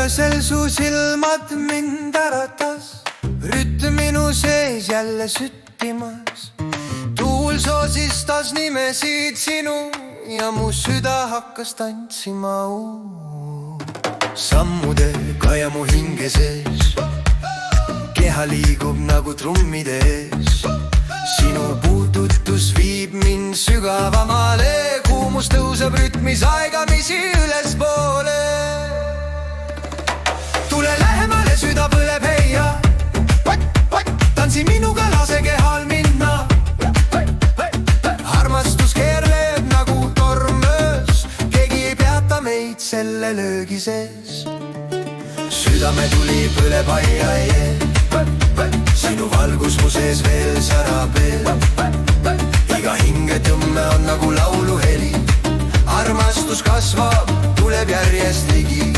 öösel su silmad mind äratas, rütm minu sees jälle süttimas. Tuul soosistas nimesid sinu ja mu süda hakkas tantsima. Sammudega ja mu hinge sees keha liigub nagu trummide ees. Sinu puudutus viib mind sügavamale, kuumus tõuseb rütmis aegamisi ülespoole. Tule lähemale, süda põleb heia, tantsi minuga, lase kehal minna. Armastus keerleb nagu torm öös, keegi ei peata meid selle löögi sees. Südame tuli põleb aiaie, sinu valgus mu sees veel särab veel. Iga hingetõmme on nagu lauluheli, armastus kasvab, tuleb järjest ligi.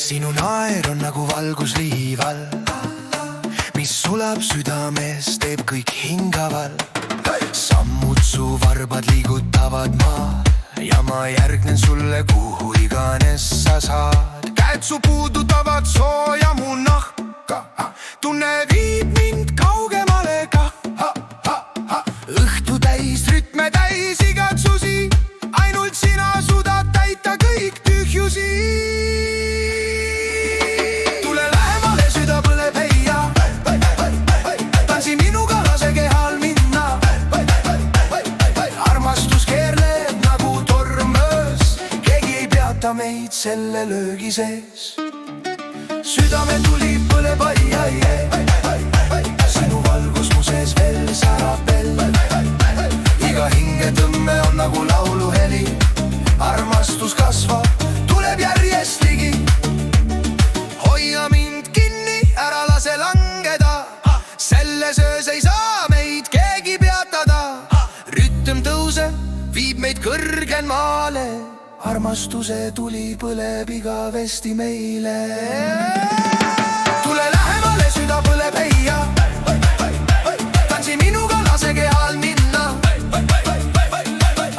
Sinu naer on nagu valgus liival, mis sulab südames, teeb kõik hingaval. Sammud su varbad liigutavad maal ja ma järgnen sulle, kuhu iganes sa saad. Käed su puudutavad sooja mu nahka, tunne viib mind kaugemale ka. Õhtu täis, rütme täis igatsusi, ainult sina suudad täita kõik tühjusi. Meid selle löögi sees. Südame tuli põleb aiaie, sinu valgus mu sees veel särab veel. Iga hingetõmme on nagu lauluheli, armastus kasvab, tuleb järjest ligi. Hoia mind kinni, ära lase langeda, selles öös ei saa meid keegi peatada. Rütm tõuseb, viib meid kõrgenmaale, armastuse tuli põleb igavesti meile. Tule lähemale, süda põleb heia, tantsi minuga, lase kehal minna.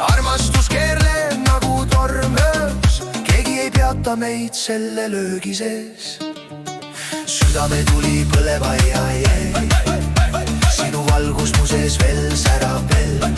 Armastus keerleb nagu torm öös, keegi ei peata meid selle löögi sees. Südame tuli põleb aiaie, sinu valgus mu sees veel särab veel.